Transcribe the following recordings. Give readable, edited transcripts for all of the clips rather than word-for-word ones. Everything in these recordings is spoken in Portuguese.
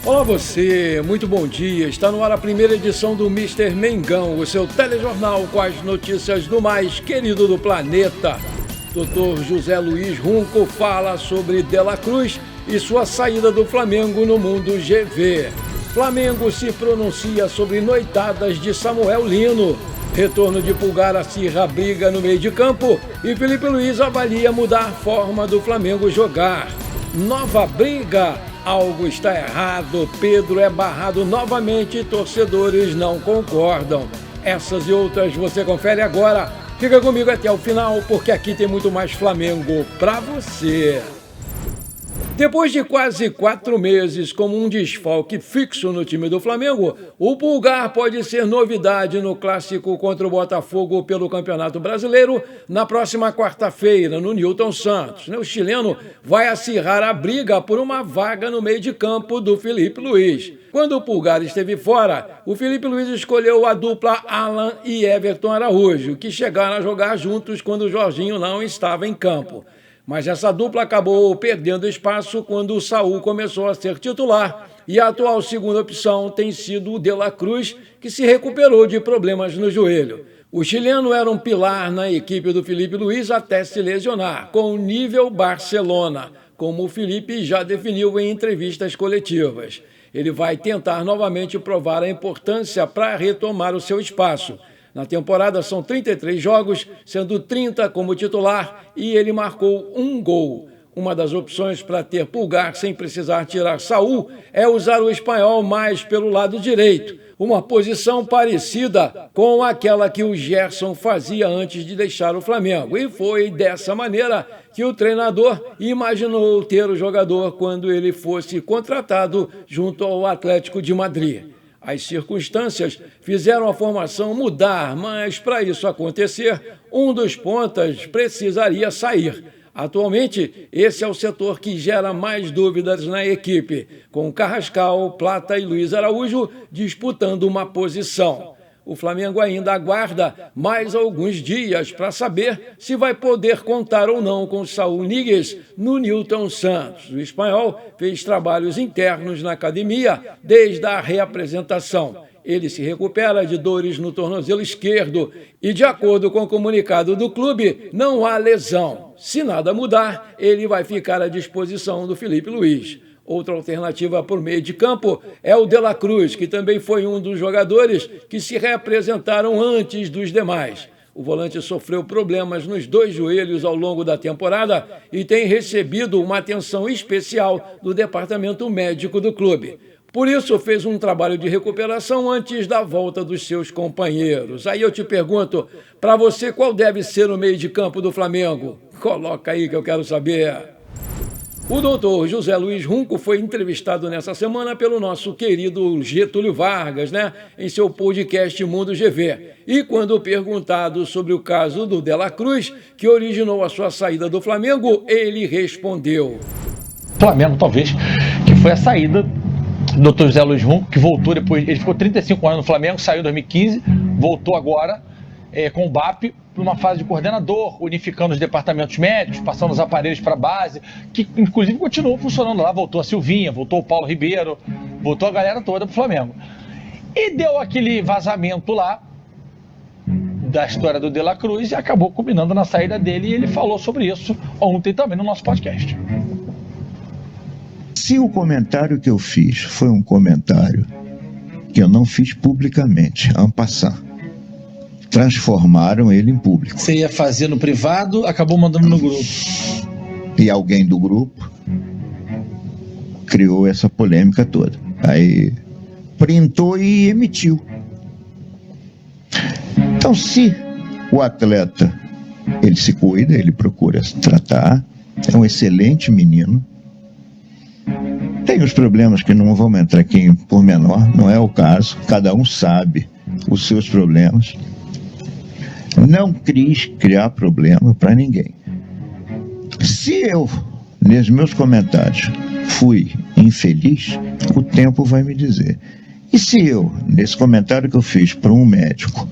Olá você, muito bom dia. Está no ar a primeira edição do Mister Mengão, o seu telejornal com as notícias do mais querido do planeta. Dr. José Luiz Runco fala sobre De La Cruz e sua saída do Flamengo no Mundo GV. Flamengo se pronuncia sobre noitadas de Samuel Lino. Retorno de Pulgar acirra a briga no meio de campo e Felipe Luiz avalia mudar a forma do Flamengo jogar. Nova briga. Algo está errado, Pedro é barrado novamente e torcedores não concordam. Essas e outras você confere agora. Fica comigo até o final, porque aqui tem muito mais Flamengo pra você. Depois de quase 4 meses como um desfalque fixo no time do Flamengo, o Pulgar pode ser novidade no clássico contra o Botafogo pelo Campeonato Brasileiro na próxima quarta-feira, no Newton Santos. O chileno vai acirrar a briga por uma vaga no meio de campo do Felipe Luiz. Quando o Pulgar esteve fora, o Felipe Luiz escolheu a dupla Alan e Everton Araújo, que chegaram a jogar juntos quando o Jorginho não estava em campo. Mas essa dupla acabou perdendo espaço quando o Saúl começou a ser titular e a atual segunda opção tem sido o De La Cruz, que se recuperou de problemas no joelho. O chileno era um pilar na equipe do Felipe Luiz até se lesionar, com o nível Barcelona, como o Felipe já definiu em entrevistas coletivas. Ele vai tentar novamente provar a importância para retomar o seu espaço. Na temporada são 33 jogos, sendo 30 como titular, e ele marcou 1 gol. Uma das opções para ter Pulgar sem precisar tirar Saúl é usar o espanhol mais pelo lado direito, uma posição parecida com aquela que o Gerson fazia antes de deixar o Flamengo. E foi dessa maneira que o treinador imaginou ter o jogador quando ele fosse contratado junto ao Atlético de Madrid. As circunstâncias fizeram a formação mudar, mas para isso acontecer, um dos pontas precisaria sair. Atualmente, esse é o setor que gera mais dúvidas na equipe, com Carrascal, Plata e Luiz Araújo disputando uma posição. O Flamengo ainda aguarda mais alguns dias para saber se vai poder contar ou não com Saúl Ñíguez no Newton Santos. O espanhol fez trabalhos internos na academia desde a reapresentação. Ele se recupera de dores no tornozelo esquerdo e, de acordo com o comunicado do clube, não há lesão. Se nada mudar, ele vai ficar à disposição do Felipe Luiz. Outra alternativa por meio de campo é o De La Cruz, que também foi um dos jogadores que se reapresentaram antes dos demais. O volante sofreu problemas nos 2 joelhos ao longo da temporada e tem recebido uma atenção especial do departamento médico do clube. Por isso, fez um trabalho de recuperação antes da volta dos seus companheiros. Aí eu te pergunto, para você, qual deve ser o meio de campo do Flamengo? Coloca aí que eu quero saber. O doutor José Luiz Runco foi entrevistado nessa semana pelo nosso querido Getúlio Vargas, em seu podcast Mundo GV. E quando perguntado sobre o caso do De La Cruz, que originou a sua saída do Flamengo, ele respondeu. Flamengo, talvez, que foi a saída do Dr. José Luiz Runco, que voltou depois, ele ficou 35 anos no Flamengo, saiu em 2015, voltou agora com o BAP, numa fase de coordenador, unificando os departamentos médicos, passando os aparelhos para a base, que inclusive continuou funcionando lá, voltou a Silvinha, voltou o Paulo Ribeiro, voltou a galera toda para o Flamengo. E deu aquele vazamento lá da história do De La Cruz e acabou culminando na saída dele, e ele falou sobre isso ontem também no nosso podcast. Se o comentário que eu fiz foi um comentário que eu não fiz publicamente, en passant, transformaram ele em público. Você ia fazer no privado, acabou mandando no grupo. E alguém do grupo criou essa polêmica toda. Aí printou e emitiu. Então, se o atleta, ele se cuida, ele procura se tratar, é um excelente menino, tem os problemas que não vamos entrar aqui em pormenor, não é o caso, cada um sabe os seus problemas. Não quis criar problema para ninguém. Se eu, nos meus comentários, fui infeliz, o tempo vai me dizer. E se eu, nesse comentário que eu fiz para um médico,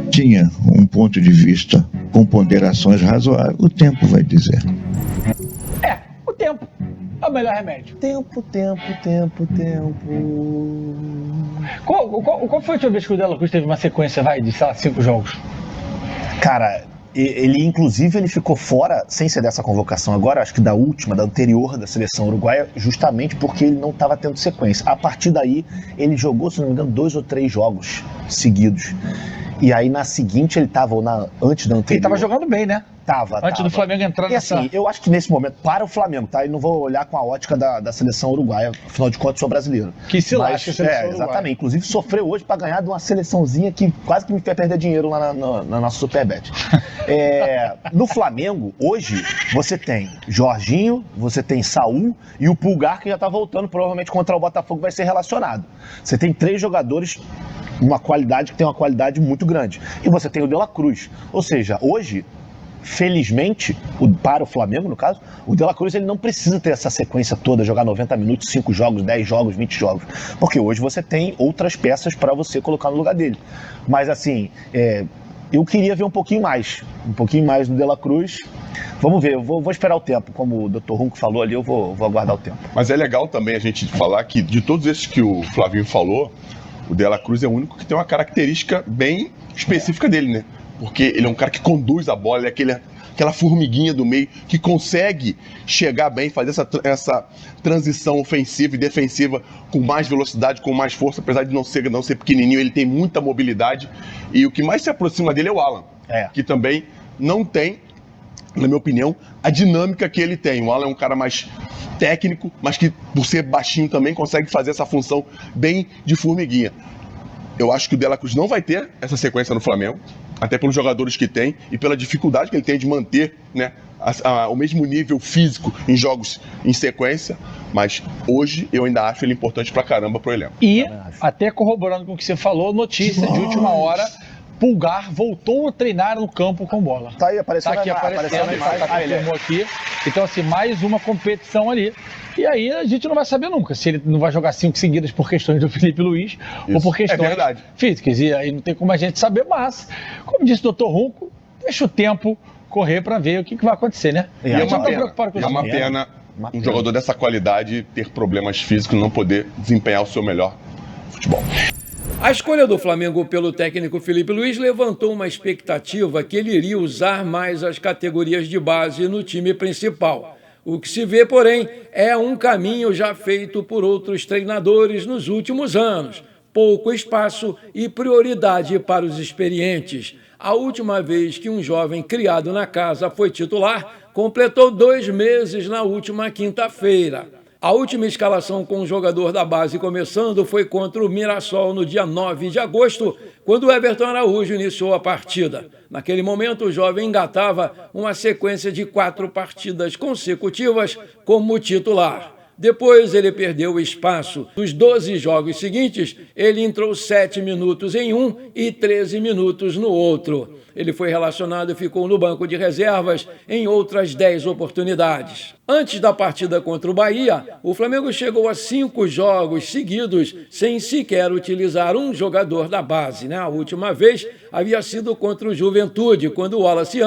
tinha um ponto de vista com ponderações razoáveis, o tempo vai dizer. O tempo. é o melhor remédio? Tempo. Qual foi a última vez que o De La Cruz teve uma sequência, de, sei lá, 5 jogos? Cara, ele inclusive ele ficou fora, sem ser dessa convocação agora, acho que da anterior da seleção uruguaia, justamente porque ele não estava tendo sequência. A partir daí, ele jogou, se não me engano, 2 ou 3 jogos seguidos. E aí na seguinte ele estava, antes da anterior... Ele estava jogando bem, né? Antes do Flamengo entrar nessa... assim, eu acho que nesse momento, para o Flamengo, tá? E não vou olhar com a ótica da seleção uruguaia, afinal de contas sou brasileiro. Que se lasca a seleção uruguaia. Exatamente. Inclusive sofreu hoje para ganhar de uma seleçãozinha que quase que me fez perder dinheiro lá na nossa Superbet. No Flamengo, hoje, você tem Jorginho, você tem Saúl e o Pulgar, que já tá voltando, provavelmente contra o Botafogo vai ser relacionado. Você tem 3 jogadores que tem uma qualidade muito grande. E você tem o De La Cruz. Ou seja, hoje... Felizmente, para o Flamengo, no caso, o De La Cruz ele não precisa ter essa sequência toda, jogar 90 minutos, 5 jogos, 10 jogos, 20 jogos. Porque hoje você tem outras peças para você colocar no lugar dele. Mas assim, eu queria ver um pouquinho mais do De La Cruz. Vamos ver, eu vou esperar o tempo. Como o Dr. Runco falou ali, eu vou aguardar o tempo. Mas é legal também a gente falar que de todos esses que o Flavinho falou, o De La Cruz é o único que tem uma característica bem específica dele, né? Porque ele é um cara que conduz a bola, ele é aquela formiguinha do meio que consegue chegar bem, fazer essa transição ofensiva e defensiva com mais velocidade, com mais força, apesar de não ser pequenininho, ele tem muita mobilidade. E o que mais se aproxima dele é o Alan, que também não tem, na minha opinião, a dinâmica que ele tem. O Alan é um cara mais técnico, mas que por ser baixinho também consegue fazer essa função bem de formiguinha. Eu acho que o De La Cruz não vai ter essa sequência no Flamengo, até pelos jogadores que tem e pela dificuldade que ele tem de manter, né, o mesmo nível físico em jogos em sequência, mas hoje eu ainda acho ele importante pra caramba pro elenco. E, até corroborando com o que você falou, notícia de última hora, Pulgar voltou a treinar no campo com bola. Tá aí aparecendo, confirmou aqui. Então, assim, mais uma competição ali. E aí a gente não vai saber nunca se ele não vai jogar 5 seguidas por questões do Felipe Luiz ou por questões físicas. E aí não tem como a gente saber, mas, como disse o Dr. Runco, deixa o tempo correr para ver o que vai acontecer, né? E é uma pena um jogador dessa qualidade ter problemas físicos e não poder desempenhar o seu melhor futebol. A escolha do Flamengo pelo técnico Felipe Luiz levantou uma expectativa que ele iria usar mais as categorias de base no time principal. O que se vê, porém, é um caminho já feito por outros treinadores nos últimos anos. Pouco espaço e prioridade para os experientes. A última vez que um jovem criado na casa foi titular, completou 2 meses na última quinta-feira. A última escalação com o jogador da base começando foi contra o Mirassol no dia 9 de agosto, quando o Everton Araújo iniciou a partida. Naquele momento, o jovem engatava uma sequência de 4 partidas consecutivas como titular. Depois ele perdeu o espaço. Nos 12 jogos seguintes, ele entrou 7 minutos em um e 13 minutos no outro. Ele foi relacionado e ficou no banco de reservas em outras 10 oportunidades. Antes da partida contra o Bahia, o Flamengo chegou a 5 jogos seguidos sem sequer utilizar um jogador da base, né? A última vez havia sido contra o Juventude, quando o Wallace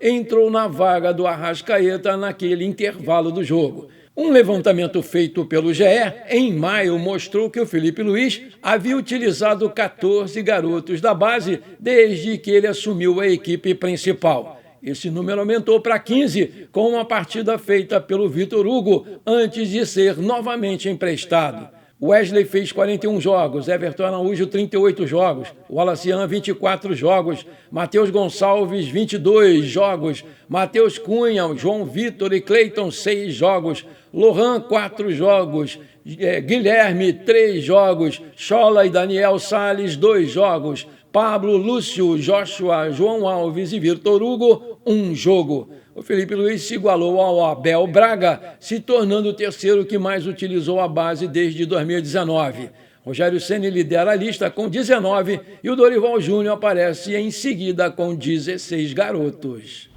entrou na vaga do Arrascaeta naquele intervalo do jogo. Um levantamento feito pelo GE, em maio, mostrou que o Felipe Luiz havia utilizado 14 garotos da base desde que ele assumiu a equipe principal. Esse número aumentou para 15, com uma partida feita pelo Vitor Hugo antes de ser novamente emprestado. Wesley fez 41 jogos, Everton Araújo 38 jogos, Wallace 24 jogos, Matheus Gonçalves 22 jogos, Matheus Cunha, João Vitor e Cleiton 6 jogos, Lohan 4 jogos, Guilherme 3 jogos, Chola e Daniel Salles 2 jogos, Pablo, Lúcio, Joshua, João Alves e Vitor Hugo 1 jogo. O Felipe Luiz se igualou ao Abel Braga, se tornando o terceiro que mais utilizou a base desde 2019. Rogério Ceni lidera a lista com 19 e o Dorival Júnior aparece em seguida com 16 garotos.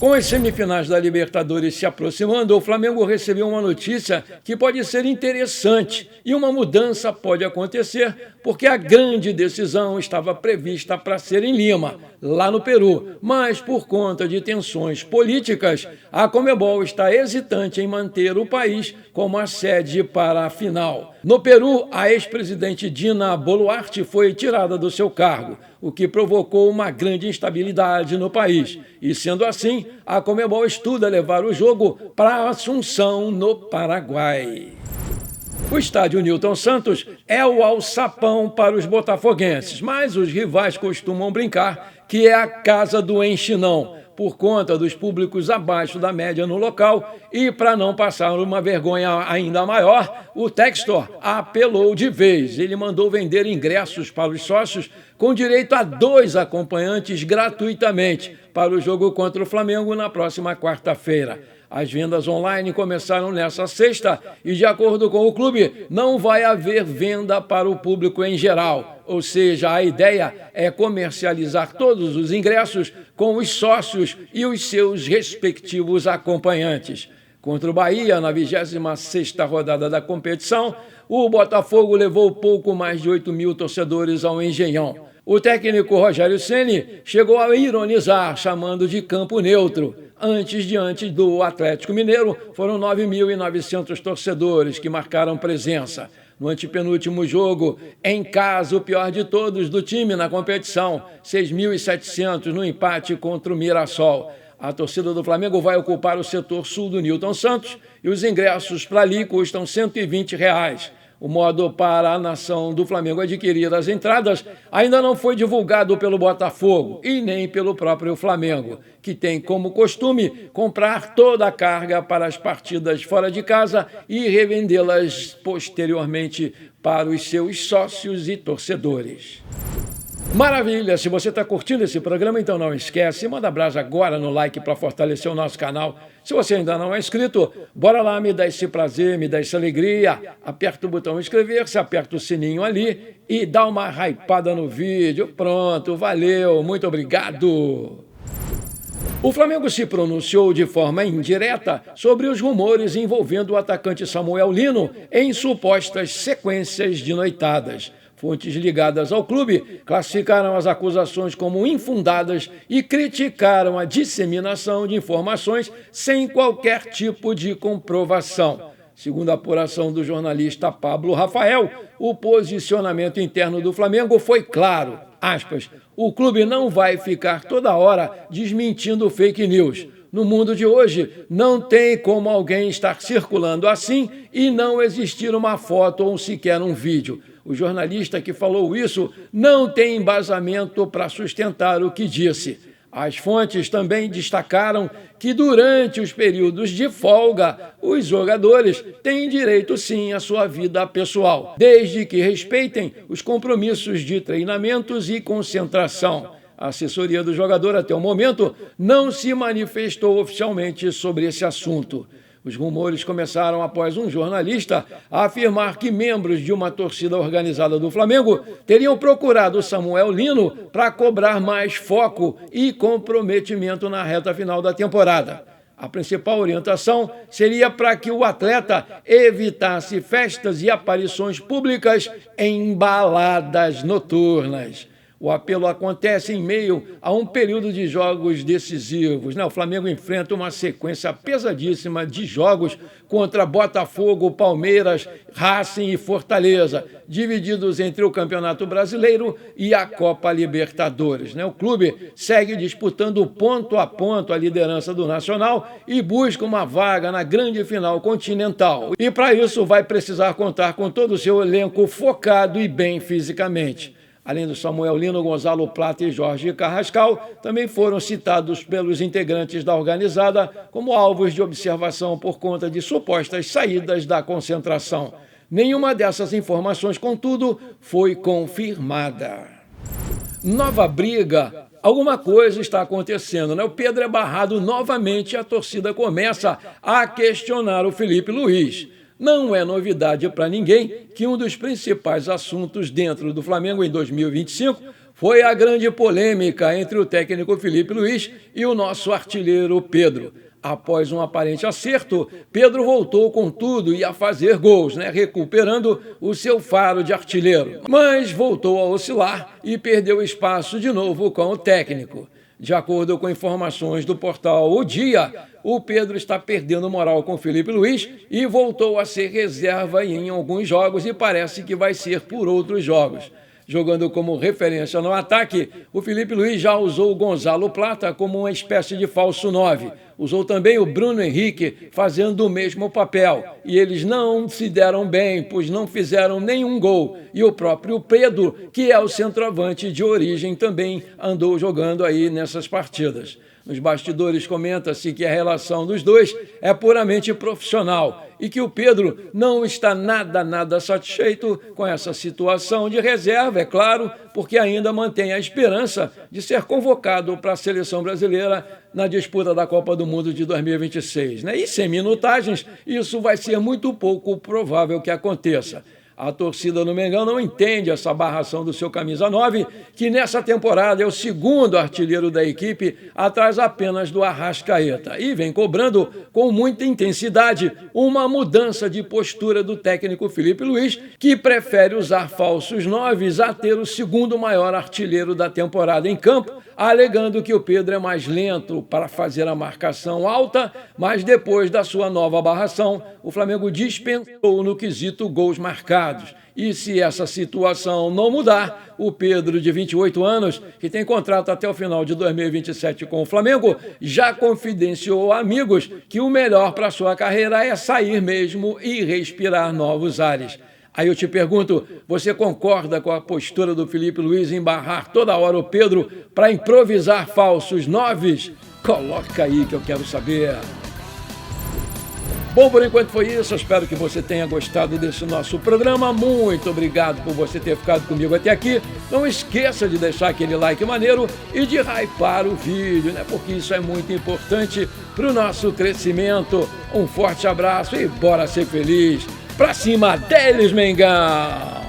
Com as semifinais da Libertadores se aproximando, o Flamengo recebeu uma notícia que pode ser interessante e uma mudança pode acontecer porque a grande decisão estava prevista para ser em Lima, lá no Peru, mas por conta de tensões políticas, a Conmebol está hesitante em manter o país como a sede para a final. No Peru, a ex-presidente Dina Boluarte foi tirada do seu cargo, o que provocou uma grande instabilidade no país. E, sendo assim, a Conmebol estuda levar o jogo para Assunção, no Paraguai. O estádio Newton Santos é o alçapão para os botafoguenses, mas os rivais costumam brincar que é a casa do enxinão, por conta dos públicos abaixo da média no local, e para não passar uma vergonha ainda maior, o Textor apelou de vez. Ele mandou vender ingressos para os sócios com direito a 2 acompanhantes gratuitamente para o jogo contra o Flamengo na próxima quarta-feira. As vendas online começaram nessa sexta e, de acordo com o clube, não vai haver venda para o público em geral. Ou seja, a ideia é comercializar todos os ingressos com os sócios e os seus respectivos acompanhantes. Contra o Bahia, na 26ª rodada da competição, o Botafogo levou pouco mais de 8 mil torcedores ao Engenhão. O técnico Rogério Ceni chegou a ironizar, chamando de campo neutro. Antes, diante do Atlético Mineiro, foram 9.900 torcedores que marcaram presença. No antepenúltimo jogo, em casa, o pior de todos do time na competição, 6.700 no empate contra o Mirassol. A torcida do Flamengo vai ocupar o setor sul do Newton Santos e os ingressos para ali custam R$ 120. O modo para a nação do Flamengo adquirir as entradas ainda não foi divulgado pelo Botafogo e nem pelo próprio Flamengo, que tem como costume comprar toda a carga para as partidas fora de casa e revendê-las posteriormente para os seus sócios e torcedores. Maravilha! Se você está curtindo esse programa, então não esquece, manda brasa agora no like para fortalecer o nosso canal. Se você ainda não é inscrito, bora lá, me dá esse prazer, me dá essa alegria. Aperta o botão inscrever-se, aperta o sininho ali e dá uma hypada no vídeo. Pronto, valeu, muito obrigado! O Flamengo se pronunciou de forma indireta sobre os rumores envolvendo o atacante Samuel Lino em supostas sequências de noitadas. Fontes ligadas ao clube classificaram as acusações como infundadas e criticaram a disseminação de informações sem qualquer tipo de comprovação. Segundo a apuração do jornalista Pablo Rafael, o posicionamento interno do Flamengo foi claro. Aspas, o clube não vai ficar toda hora desmentindo fake news. No mundo de hoje, não tem como alguém estar circulando assim e não existir uma foto ou sequer um vídeo. O jornalista que falou isso não tem embasamento para sustentar o que disse. As fontes também destacaram que durante os períodos de folga, os jogadores têm direito sim à sua vida pessoal, desde que respeitem os compromissos de treinamentos e concentração. A assessoria do jogador, até o momento, não se manifestou oficialmente sobre esse assunto. Os rumores começaram após um jornalista afirmar que membros de uma torcida organizada do Flamengo teriam procurado Samuel Lino para cobrar mais foco e comprometimento na reta final da temporada. A principal orientação seria para que o atleta evitasse festas e aparições públicas em baladas noturnas. O apelo acontece em meio a um período de jogos decisivos. O Flamengo enfrenta uma sequência pesadíssima de jogos contra Botafogo, Palmeiras, Racing e Fortaleza, divididos entre o Campeonato Brasileiro e a Copa Libertadores. O clube segue disputando ponto a ponto a liderança do Nacional e busca uma vaga na grande final continental. E para isso vai precisar contar com todo o seu elenco focado e bem fisicamente. Além do Samuel Lino, Gonzalo Plata e Jorge Carrascal, também foram citados pelos integrantes da organizada como alvos de observação por conta de supostas saídas da concentração. Nenhuma dessas informações, contudo, foi confirmada. Nova briga. Alguma coisa está acontecendo, O Pedro é barrado novamente e a torcida começa a questionar o Felipe Luiz. Não é novidade para ninguém que um dos principais assuntos dentro do Flamengo em 2025 foi a grande polêmica entre o técnico Felipe Luiz e o nosso artilheiro Pedro. Após um aparente acerto, Pedro voltou com tudo e a fazer gols, recuperando o seu faro de artilheiro. Mas voltou a oscilar e perdeu espaço de novo com o técnico. De acordo com informações do portal O Dia, o Pedro está perdendo moral com Felipe Luiz e voltou a ser reserva em alguns jogos e parece que vai ser por outros jogos. Jogando como referência no ataque, o Felipe Luiz já usou o Gonzalo Plata como uma espécie de falso 9. Usou também o Bruno Henrique fazendo o mesmo papel. E eles não se deram bem, pois não fizeram nenhum gol. E o próprio Pedro, que é o centroavante de origem, também andou jogando aí nessas partidas. Nos bastidores comenta-se que a relação dos dois é puramente profissional e que o Pedro não está nada satisfeito com essa situação de reserva, é claro, porque ainda mantém a esperança de ser convocado para a seleção brasileira na disputa da Copa do Mundo de 2026. E sem minutagens, isso vai ser muito pouco provável que aconteça. A torcida do Mengão não entende essa barração do seu camisa 9, que nessa temporada é o segundo artilheiro da equipe, atrás apenas do Arrascaeta, e vem cobrando com muita intensidade uma mudança de postura do técnico Felipe Luiz, que prefere usar falsos 9 a ter o segundo maior artilheiro da temporada em campo, alegando que o Pedro é mais lento para fazer a marcação alta, mas depois da sua nova barração, o Flamengo dispensou no quesito gols marcados. E se essa situação não mudar, o Pedro, de 28 anos, que tem contrato até o final de 2027 com o Flamengo, já confidenciou a amigos que o melhor para sua carreira é sair mesmo e respirar novos ares. Aí eu te pergunto, você concorda com a postura do Felipe Luiz em barrar toda hora o Pedro para improvisar falsos 9? Coloca aí que eu quero saber. Bom, por enquanto foi isso. Eu espero que você tenha gostado desse nosso programa. Muito obrigado por você ter ficado comigo até aqui. Não esqueça de deixar aquele like maneiro e de hypar o vídeo, porque isso é muito importante para o nosso crescimento. Um forte abraço e bora ser feliz. Pra cima deles, Mengão!